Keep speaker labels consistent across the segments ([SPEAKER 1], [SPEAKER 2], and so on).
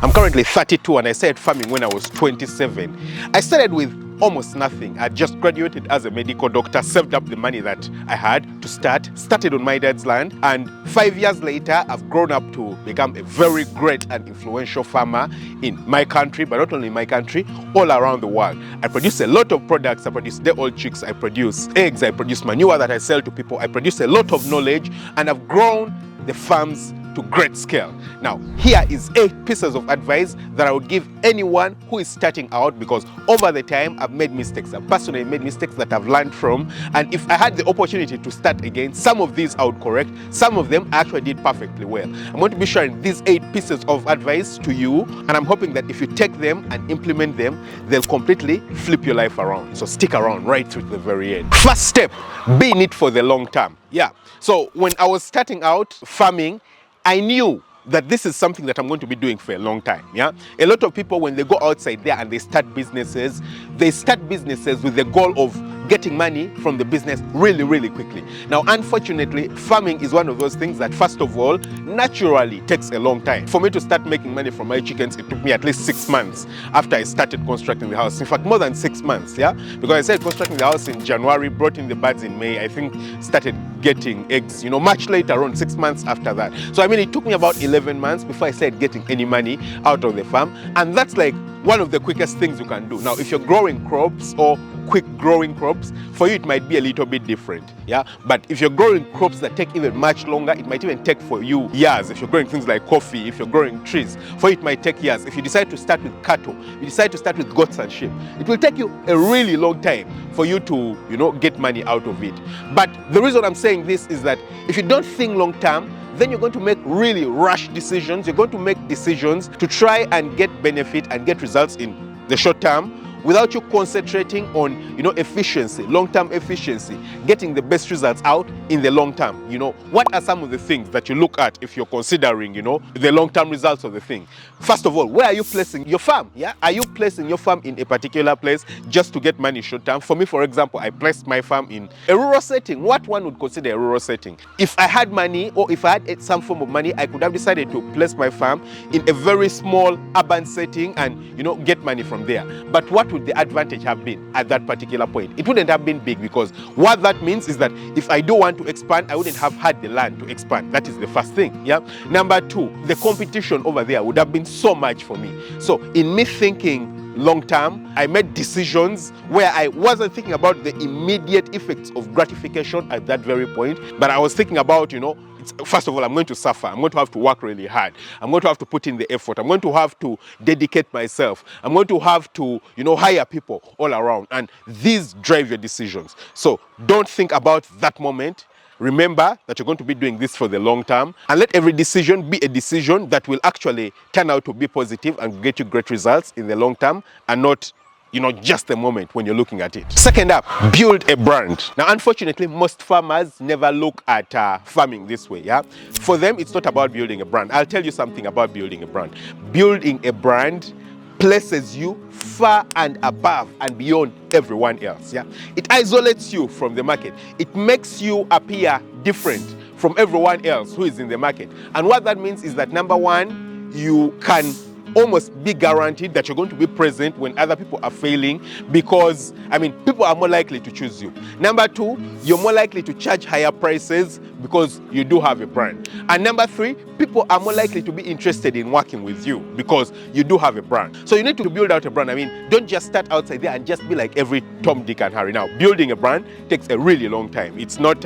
[SPEAKER 1] I'm currently 32 and I started farming when I was 27. I started with almost nothing. I just graduated as a medical doctor, saved up the money that I had to started on my dad's land, and 5 years later, I've grown up to become a very great and influential farmer in my country, but not only in my country, all around the world. I produce a lot of products. I produce day-old chicks, I produce eggs, I produce manure that I sell to people, I produce a lot of knowledge, and I've grown the farms to great scale. Now, here is 8 pieces of advice that I would give anyone who is starting out, because over the time I've made mistakes. I've personally made mistakes that I've learned from, and if I had the opportunity to start again, some of these I would correct, some of them I actually did perfectly well. I'm going to be sharing these 8 pieces of advice to you, and I'm hoping that if you take them and implement them, they'll completely flip your life around. So stick around right to the very end. First step, be in it for the long term. Yeah, so when I was starting out farming, I knew that this is something that I'm going to be doing for a long time. Yeah, a lot of people, when they go outside there and they start businesses with the goal of getting money from the business really quickly. Now, unfortunately, farming is one of those things that, first of all, naturally takes a long time. For me to start making money from my chickens, it took me at least 6 months after I started constructing the house. In fact, more than 6 months, yeah? Because I started constructing the house in January, brought in the birds in May, I think started getting eggs, much later on, 6 months after that. So, I mean, it took me about 11 months before I started getting any money out of the farm. And that's like one of the quickest things you can do. Now, if you're growing crops or quick growing crops, for you it might be a little bit different, yeah? But if you're growing crops that take even much longer, it might even take for you years. If you're growing things like coffee, if you're growing trees, for you it might take years. If you decide to start with cattle, you decide to start with goats and sheep, it will take you a really long time for you to, get money out of it. But the reason I'm saying this is that if you don't think long term, then you're going to make really rash decisions. You're going to make decisions to try and get benefit and get results in the short term without you concentrating on, efficiency, long-term efficiency, getting the best results out in the long term. What are some of the things that you look at if you're considering, the long-term results of the thing? First of all, where are you placing your farm? Yeah, are you placing your farm in a particular place just to get money short term? For me, for example, I placed my farm in a rural setting. What one would consider a rural setting. If I had money, or if I had some form of money, I could have decided to place my farm in a very small urban setting and, get money from there. But what would the advantage have been at that particular point? It wouldn't have been big, because what that means is that if I do want to expand, I wouldn't have had the land to expand. That is the first thing. Yeah. Number 2, the competition over there would have been so much for me. So in me thinking long term, I made decisions where I wasn't thinking about the immediate effects of gratification at that very point, but I was thinking about, first of all, I'm going to suffer. I'm going to have to work really hard. I'm going to have to put in the effort. I'm going to have to dedicate myself. I'm going to have to, hire people all around. And these drive your decisions. So don't think about that moment. Remember that you're going to be doing this for the long term, and let every decision be a decision that will actually turn out to be positive and get you great results in the long term, and not just a moment when you're looking at it. Second up, build a brand. Now, unfortunately, most farmers never look at farming this way, yeah? For them, it's not about building a brand. I'll tell you something about building a brand. Building a brand places you far and above and beyond everyone else, yeah? It isolates you from the market. It makes you appear different from everyone else who is in the market. And what that means is that, number 1, you can almost be guaranteed that you're going to be present when other people are failing, because, people are more likely to choose you. Number 2, you're more likely to charge higher prices because you do have a brand. And number 3, people are more likely to be interested in working with you because you do have a brand. So you need to build out a brand. Don't just start outside there and just be like every Tom, Dick and Harry. Now, building a brand takes a really long time. It's not,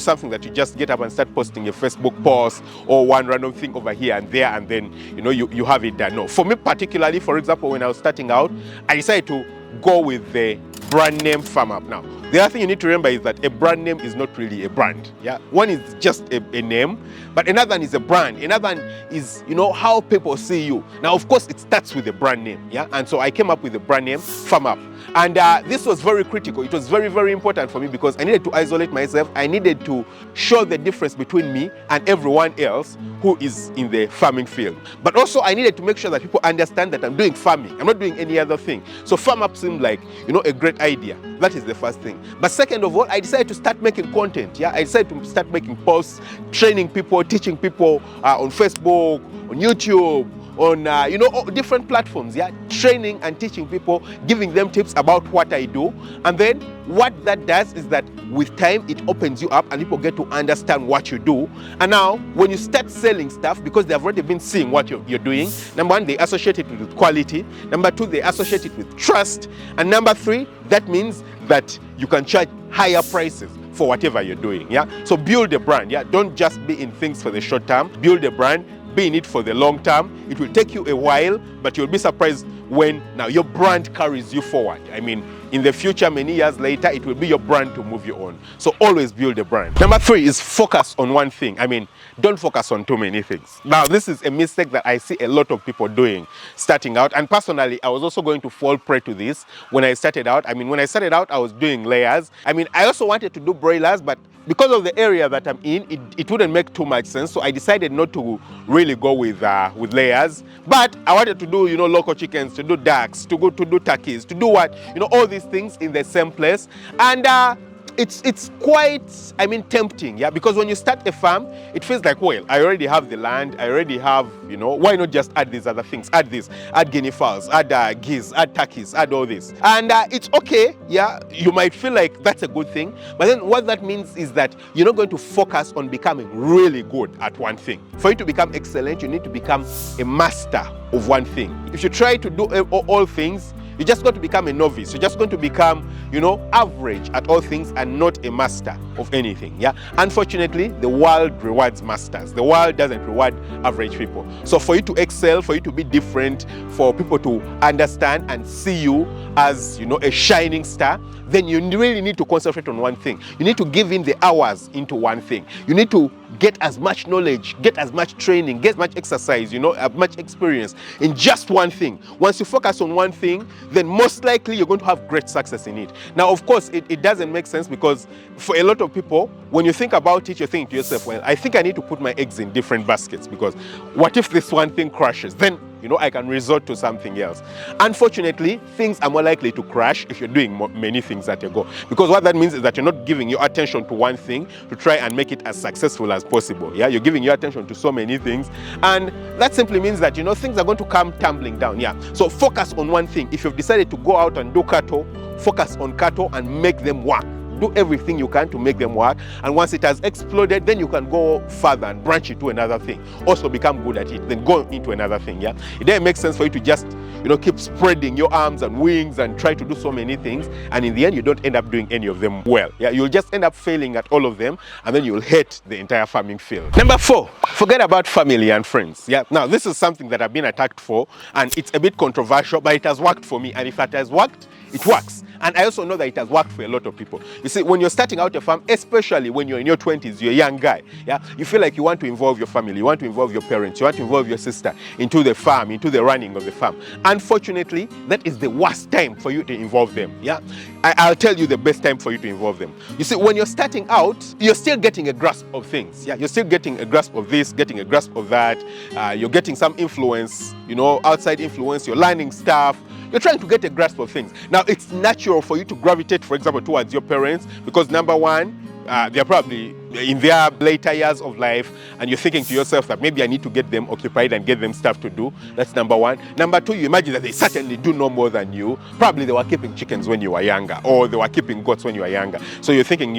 [SPEAKER 1] something that you just get up and start posting a Facebook post or one random thing over here and there, and then, you have it done. No, for me particularly, for example, when I was starting out, I decided to go with the brand name FarmUp. Now, the other thing you need to remember is that a brand name is not really a brand. Yeah, one is just a name, but another one is a brand. Another one is, how people see you. Now, of course, it starts with the brand name. Yeah, and so I came up with the brand name FarmUp. And this was very critical. It was very, very important for me, because I needed to isolate myself. I needed to show the difference between me and everyone else who is in the farming field. But also, I needed to make sure that people understand that I'm doing farming. I'm not doing any other thing. So FarmUp seemed like, a great idea. That is the first thing. But second of all, I decided to start making content. Yeah, I decided to start making posts, training people, teaching people on Facebook, on YouTube, on different platforms, yeah, training and teaching people, giving them tips about what I do. And then what that does is that with time it opens you up and people get to understand what you do. And now when you start selling stuff, because they've already been seeing what you're doing, number one, they associate it with quality. Number two, they associate it with trust. And number three, that means that you can charge higher prices for whatever you're doing. Yeah, so build a brand. Yeah, don't just be in things for the short term. Build a brand, be in it for the long term. It will take you a while, but you'll be surprised when now your brand carries you forward. I mean, in the future, many years later, it will be your brand to move you on. So always build a brand. Number three is focus on one thing. I mean, don't focus on too many things. Now, this is a mistake that I see a lot of people doing starting out. And personally, I was also going to fall prey to this when I started out. I mean, when I started out, I was doing layers. I mean, I also wanted to do broilers, but because of the area that I'm in, it wouldn't make too much sense. So I decided not to really go with layers. But I wanted to do, local chickens, to do ducks, to do turkeys, to do what, all these things in the same place. And it's quite, tempting, yeah, because when you start a farm, it feels like, well, I already have the land, I already have, why not just add these other things, add this, add guinea fowls, add geese, add turkeys, add all this. And it's okay, yeah, you might feel like that's a good thing, but then what that means is that you're not going to focus on becoming really good at one thing. For you to become excellent, you need to become a master of one thing. If you try to do all things, you're just going to become a novice. You're just going to become, average at all things and not a master of anything. Yeah. Unfortunately, the world rewards masters. The world doesn't reward average people. So for you to excel, for you to be different, for people to understand and see you as, a shining star, then you really need to concentrate on one thing. You need to give in the hours into one thing. You need to get as much knowledge, get as much training, get as much exercise, as much experience in just one thing. Once you focus on one thing, then most likely you're going to have great success in it. Now, of course, it doesn't make sense because for a lot of people, when you think about it, you're thinking to yourself, well, I think I need to put my eggs in different baskets because what if this one thing crashes? Then I can resort to something else. Unfortunately, things are more likely to crash if you're doing many things at a go. Because what that means is that you're not giving your attention to one thing to try and make it as successful as possible. Yeah, you're giving your attention to so many things. And that simply means that, things are going to come tumbling down. Yeah. So focus on one thing. If you've decided to go out and do cattle, focus on cattle and make them work. Do everything you can to make them work, and once it has exploded, then you can go further and branch it to another thing. Also become good at it, then go into another thing. Yeah, it doesn't make sense for you to just keep spreading your arms and wings and try to do so many things, and in the end you don't end up doing any of them well. Yeah, you'll just end up failing at all of them, and then you'll hate the entire farming field. Number four, forget about family and friends. Yeah, now this is something that I've been attacked for, and it's a bit controversial, but it has worked for me, and if it has worked, it works. And I also know that it has worked for a lot of people. You see, when you're starting out a farm, especially when you're in your 20s, you're a young guy, yeah, you feel like you want to involve your family, you want to involve your parents, you want to involve your sister into the farm, into the running of the farm. Unfortunately, that is the worst time for you to involve them. Yeah, I'll tell you the best time for you to involve them. You see, when you're starting out, you're still getting a grasp of things. Yeah, you're still getting a grasp of this, getting a grasp of that. You're getting some influence, outside influence. You're learning stuff. You're trying to get a grasp of things. Now, it's natural for you to gravitate, for example, towards your parents because number one, they're probably in their later years of life and you're thinking to yourself that maybe I need to get them occupied and get them stuff to do. That's number one. Number two, you imagine that they certainly do know more than you. Probably they were keeping chickens when you were younger or they were keeping goats when you were younger. So you're thinking,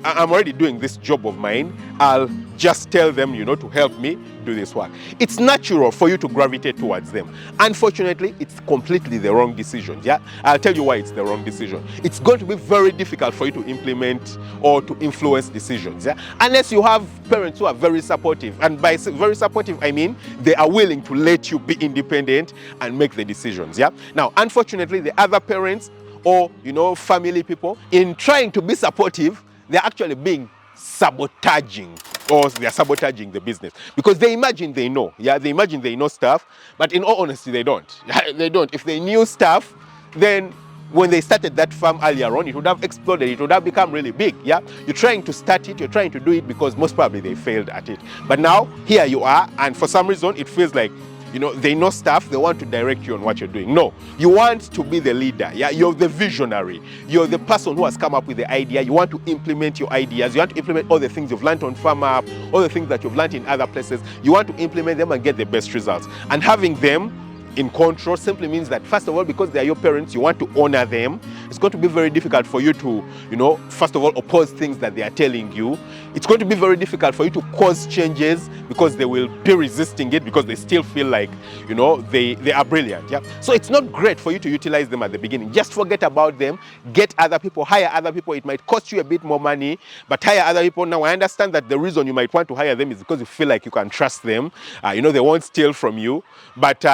[SPEAKER 1] I'm already doing this job of mine. I'll just tell them, to help me do this work. It's natural for you to gravitate towards them. Unfortunately, it's completely the wrong decision. Yeah, I'll tell you why it's the wrong decision. It's going to be very difficult for you to implement or to influence decisions. Yeah, unless you have parents who are very supportive, and by very supportive I mean they are willing to let you be independent and make the decisions. Yeah. Now, unfortunately, the other parents or family people, in trying to be supportive, they're actually being sabotaging, or they're sabotaging the business because they imagine they know. Yeah, they imagine they know stuff, but in all honesty, they don't. They don't. If they knew stuff, then when they started that farm earlier on, it would have exploded. It would have become really big. Yeah, you're trying to start it, you're trying to do it because most probably they failed at it. But now here you are, and for some reason it feels like they know stuff, they want to direct you on what you're doing. No, you want to be the leader. Yeah, you're the visionary. You're the person who has come up with the idea. You want to implement your ideas. You want to implement all the things you've learned on FarmUp, all the things that you've learned in other places. You want to implement them and get the best results. And having them in control simply means that, first of all, because they are your parents, you want to honor them. It's going to be very difficult for you to, first of all, oppose things that they are telling you. It's going to be very difficult for you to cause changes because they will be resisting it because they still feel like, they are brilliant. Yeah. So it's not great for you to utilize them at the beginning. Just forget about them. Get other people, hire other people. It might cost you a bit more money, but hire other people. Now, I understand that the reason you might want to hire them is because you feel like you can trust them. They won't steal from you, but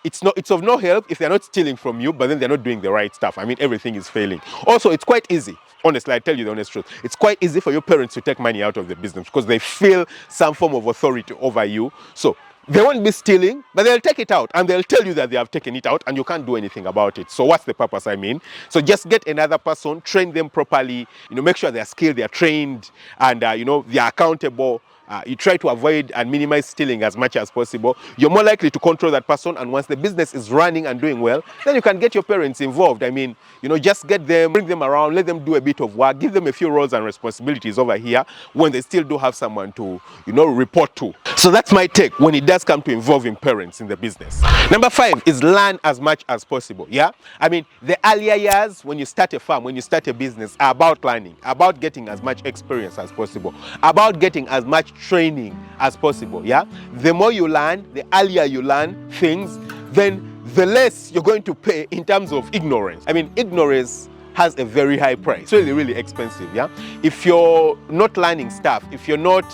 [SPEAKER 1] it's of no help if they're not stealing from you, but then they're not doing the right stuff. I mean, everything is failing. Also, it's quite easy. Honestly, I tell you the honest truth. It's quite easy for your parents to take money out of the business because they feel some form of authority over you. So they won't be stealing, but they'll take it out and they'll tell you that they have taken it out and you can't do anything about it. So what's the purpose, I mean? So just get another person, train them properly, make sure they're skilled, they're trained, and they're accountable. You try to avoid and minimize stealing as much as possible. You're more likely to control that person, and once the business is running and doing well, then you can get your parents involved. I mean, just get them, bring them around, let them do a bit of work, give them a few roles and responsibilities over here when they still do have someone to, report to. So that's my take when it does come to involving parents in the business. Number 5 is learn as much as possible. Yeah, I mean, the earlier years when you start a farm, when you start a business, are about learning, about getting as much experience as possible, about getting as much training as possible. Yeah, the more you learn, the earlier you learn things, then the less you're going to pay in terms of ignorance. I mean, ignorance has a very high price. It's really, really expensive. Yeah, if you're not learning stuff, if you're not,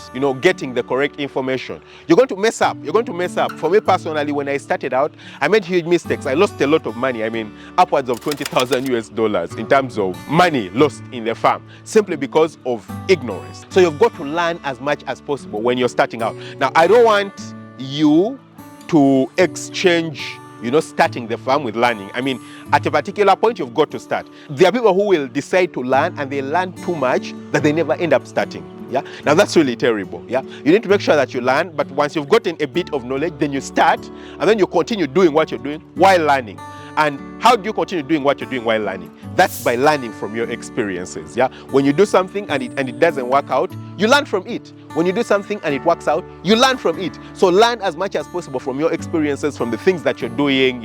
[SPEAKER 1] getting the correct information, you're going to mess up. You're going to mess up. For me personally, when I started out, I made huge mistakes. I lost a lot of money. I mean, upwards of $20,000 in terms of money lost in the farm, simply because of ignorance. So you've got to learn as much as possible when you're starting out. Now, I don't want you to exchange starting the farm with learning. I mean, at a particular point, you've got to start. There are people who will decide to learn and they learn too much that they never end up starting. Yeah, now that's really terrible. Yeah, you need to make sure that you learn, but once you've gotten a bit of knowledge, then you start and then you continue doing what you're doing while learning. And how do you continue doing what you're doing while learning? That's by learning from your experiences. Yeah, when you do something and it doesn't work out, you learn from it. When you do something and it works out, you learn from it. So learn as much as possible from your experiences, from the things that you're doing.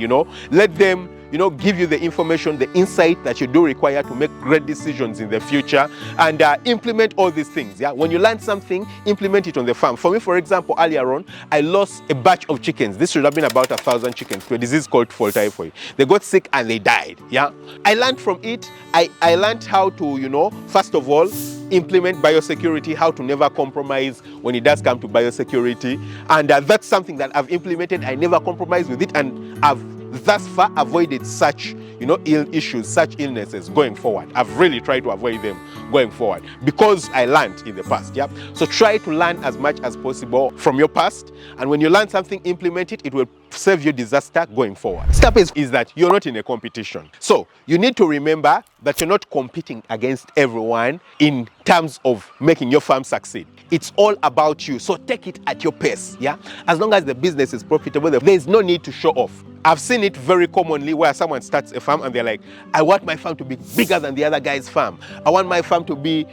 [SPEAKER 1] Let them give you the information, the insight that you do require to make great decisions in the future, and implement all these things. Yeah, when you learn something, implement it on the farm. For me, for example, earlier on, I lost a batch of chickens. This should have been about 1,000 chickens to a disease called fall typhoid. They got sick and they died. Yeah, I learned from it. I learned how to, first of all, implement biosecurity, how to never compromise when it does come to biosecurity, and that's something that I've implemented. I never compromise with it, and I've thus far avoided such ill issues, such illnesses going forward. I've really tried to avoid them going forward because I learned in the past. Yeah, so try to learn as much as possible from your past, and when you learn something, implement it. It will save you disaster going forward. Step is that you're not in a competition. So you need to remember that you're not competing against everyone in terms of making your farm succeed. It's all about you. So take it at your pace. Yeah, as long as the business is profitable, there is no need to show off. I've seen it very commonly where someone starts a farm and they're like, I want my farm to be bigger than the other guy's farm. I want my farm to be,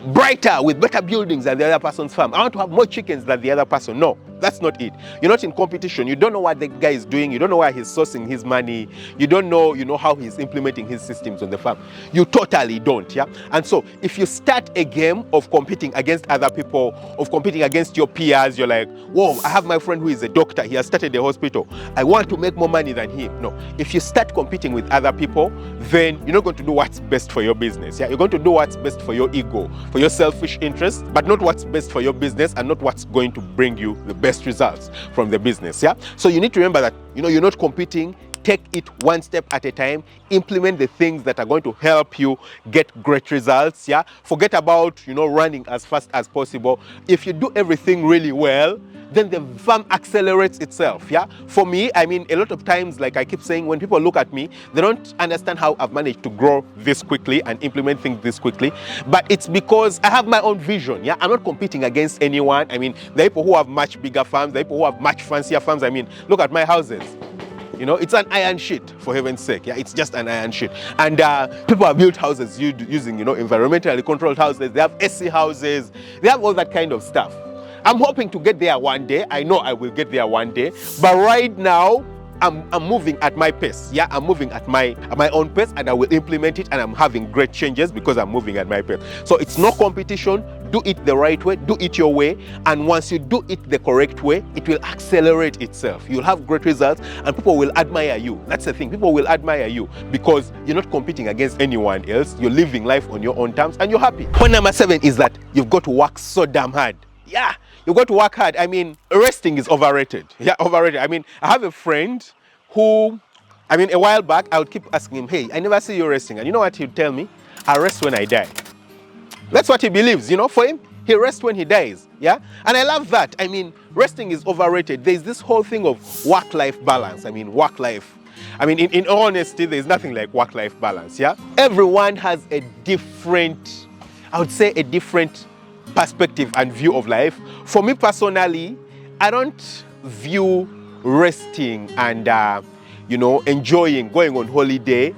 [SPEAKER 1] brighter with better buildings than the other person's farm. I want to have more chickens than the other person. No, that's not it. You're not in competition. You don't know what the guy is doing. You don't know where he's sourcing his money. You don't know, how he's implementing his systems on the farm. You totally don't. Yeah. And so if you start a game of competing against other people, of competing against your peers, you're like, whoa, I have my friend who is a doctor. He has started a hospital. I want to make more money than him. No, if you start competing with other people, then you're not going to do what's best for your business. Yeah, you're going to do what's best for your ego, for your selfish interests, but not what's best for your business and not what's going to bring you the best results from the business. Yeah, so you need to remember that you're not competing. Take it one step at a time. Implement the things that are going to help you get great results. Yeah, forget about running as fast as possible. If you do everything really well, then the farm accelerates itself. Yeah, for me, I mean, a lot of times, like I keep saying, when people look at me, they don't understand how I've managed to grow this quickly and implement things this quickly. But it's because I have my own vision. Yeah, I'm not competing against anyone. I mean, there are people who have much bigger farms, there are people who have much fancier farms. I mean, look at my houses. You know, it's an iron sheet, for heaven's sake. Yeah, it's just an iron sheet. And people have built houses using, you know, environmentally controlled houses. They have AC houses. They have all that kind of stuff. I'm hoping to get there one day. I know I will get there one day. But right now, I'm moving at my pace. Yeah, I'm moving at my own pace, and I will implement it, and I'm having great changes because I'm moving at my pace. So it's no competition. Do it the right way, do it your way, and once you do it the correct way, it will accelerate itself. You'll have great results, and people will admire you. That's the thing, people will admire you because you're not competing against anyone else. You're living life on your own terms, and you're happy. Point number 7 is that you've got to work so damn hard. Yeah, you've got to work hard. I mean, resting is overrated. Yeah, overrated. I mean, I have a friend who, I mean, a while back, I would keep asking him, hey, I never see you resting. And you know what he'd tell me? I rest when I die. That's what he believes, you know, for him, he rests when he dies, yeah? And I love that. I mean, resting is overrated. There's this whole thing of work-life balance. I mean, work-life. I mean, in honesty, there's nothing like work-life balance, yeah? Everyone has a different, I would say a different perspective and view of life. For me personally, I don't view resting and, you know, enjoying, going on holiday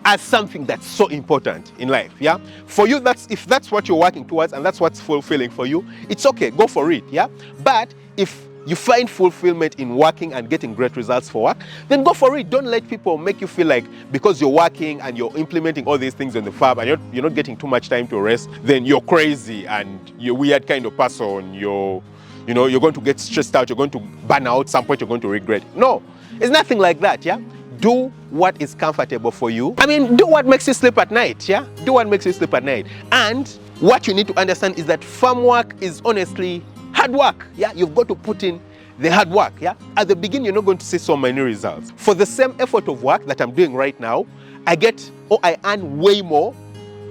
[SPEAKER 1] as something that's so important in life, yeah? For you, if that's what you're working towards and that's what's fulfilling for you, it's okay, go for it, yeah? But if you find fulfillment in working and getting great results for work, then go for it. Don't let people make you feel like because you're working and you're implementing all these things on the farm and you're not getting too much time to rest, then you're crazy and you're a weird kind of person. You're going to get stressed out, you're going to burn out, at some point you're going to regret. No, it's nothing like that, yeah? Do what is comfortable for you. I mean, do what makes you sleep at night, yeah? Do what makes you sleep at night. And what you need to understand is that farm work is honestly hard work, yeah? You've got to put in the hard work, yeah? At the beginning, you're not going to see so many results. For the same effort of work that I'm doing right now, I earn way more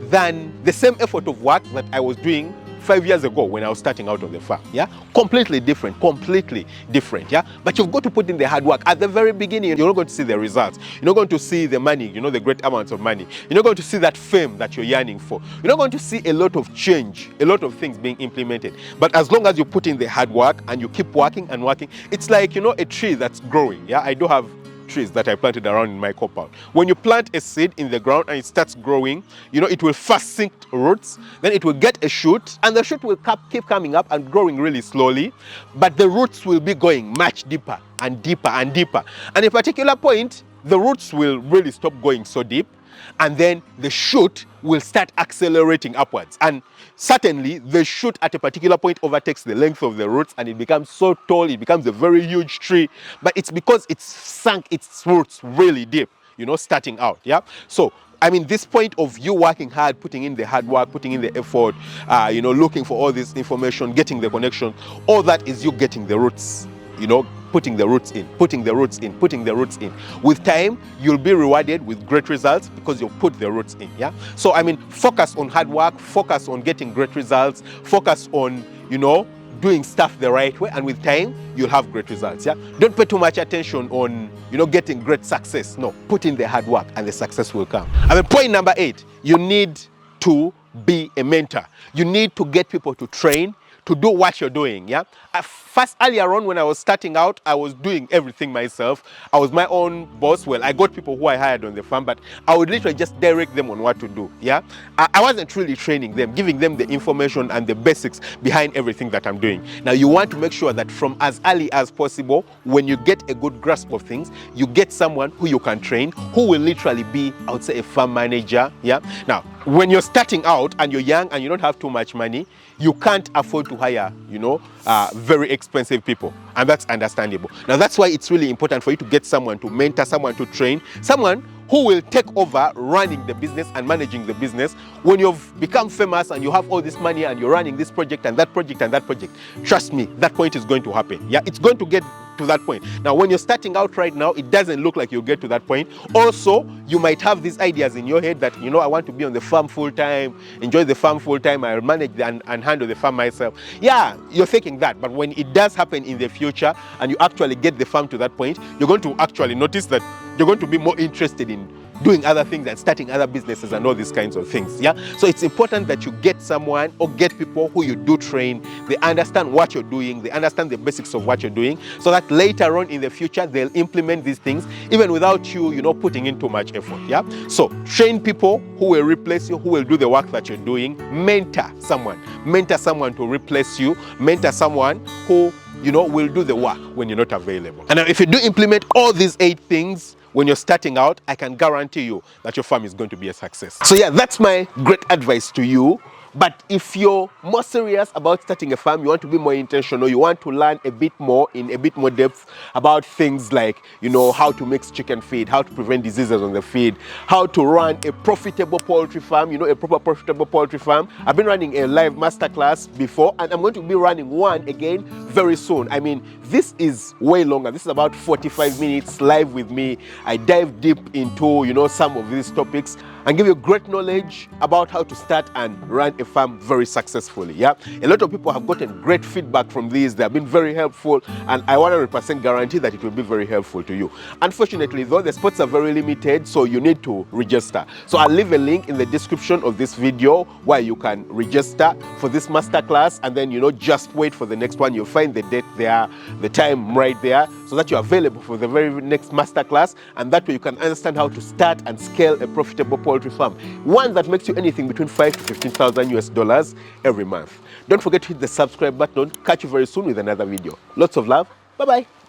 [SPEAKER 1] than the same effort of work that I was doing 5 years ago when I was starting out on the farm, yeah? Completely different, yeah? But you've got to put in the hard work. At the very beginning, you're not going to see the results. You're not going to see the money, you know, the great amounts of money. You're not going to see that fame that you're yearning for. You're not going to see a lot of change, a lot of things being implemented. But as long as you put in the hard work and you keep working and working, it's like, you know, a tree that's growing, yeah? I do have trees that I planted around in my compound. When you plant a seed in the ground and it starts growing, you know, it will first sink roots, then it will get a shoot, and the shoot will keep coming up and growing really slowly, but the roots will be going much deeper and deeper and deeper. And at a particular point, the roots will really stop going so deep, and then the shoot will start accelerating upwards. And certainly, the shoot at a particular point overtakes the length of the roots and it becomes so tall, it becomes a very huge tree. But it's because it's sunk its roots really deep, you know, starting out, yeah? So, I mean, this point of you working hard, putting in the hard work, putting in the effort, you know, looking for all this information, getting the connection, all that is you getting the roots, you know, putting the roots in. With time, you'll be rewarded with great results because you'll put the roots in, yeah? So, I mean, focus on hard work, focus on getting great results, focus on, you know, doing stuff the right way, and with time, you'll have great results, yeah? Don't pay too much attention on, you know, getting great success. No, put in the hard work and the success will come. And then point number 8, you need to be a mentor. You need to get people to train, to do what you're doing, yeah? First, earlier on when I was starting out, I was doing everything myself. I was my own boss. Well, I got people who I hired on the farm, but I would literally just direct them on what to do, yeah? I wasn't really training them, giving them the information and the basics behind everything that I'm doing. Now, you want to make sure that from as early as possible, when you get a good grasp of things, you get someone who you can train, who will literally be, I would say, a farm manager, yeah? Now, when you're starting out and you're young and you don't have too much money, you can't afford to hire, you know, very expensive people, and that's understandable. Now, that's why it's really important for you to get someone to mentor, someone to train, someone who will take over running the business and managing the business. When you've become famous and you have all this money and you're running this project and that project and that project, trust me, that point is going to happen. Yeah, it's going to get to that point. Now, when you're starting out right now, it doesn't look like you'll get to that point. Also, you might have these ideas in your head that, you know, I want to be on the farm full time, enjoy the farm full time, I'll manage and handle the farm myself. Yeah, you're thinking that, but when it does happen in the future and you actually get the farm to that point, you're going to actually notice that you're going to be more interested in doing other things and starting other businesses and all these kinds of things. Yeah, so it's important that you get someone or get people who you do train. They understand what you're doing, they understand the basics of what you're doing, so that later on in the future they'll implement these things even without you, you know, putting in too much effort. Yeah, so train people who will replace you, who will do the work that you're doing. Mentor someone to replace you. Mentor someone who, you know, will do the work when you're not available. And now, if you do implement all these 8 things when you're starting out, I can guarantee you that your farm is going to be a success. So yeah, that's my great advice to you. But if you're more serious about starting a farm, you want to be more intentional, you want to learn a bit more in a bit more depth about things like, you know, how to mix chicken feed, how to prevent diseases on the feed, how to run a profitable poultry farm, you know, a proper profitable poultry farm. I've been running a live masterclass before, and I'm going to be running one again very soon. I mean, this is way longer. This is about 45 minutes live with me. I dive deep into, you know, some of these topics and give you great knowledge about how to start and run a farm very successfully. Yeah, a lot of people have gotten great feedback from these. They have been very helpful, and I 100% guarantee that it will be very helpful to you. Unfortunately though, the spots are very limited, so you need to register. So I'll leave a link in the description of this video where you can register for this masterclass, and then, you know, just wait for the next one. You'll find the date there, the time right there, so that you're available for the very next masterclass, and that way you can understand how to start and scale a profitable poultry farm, one that makes you anything between $5,000 to $15,000 every month. Don't forget to hit the subscribe button. Catch you very soon with another video. Lots of love. Bye bye.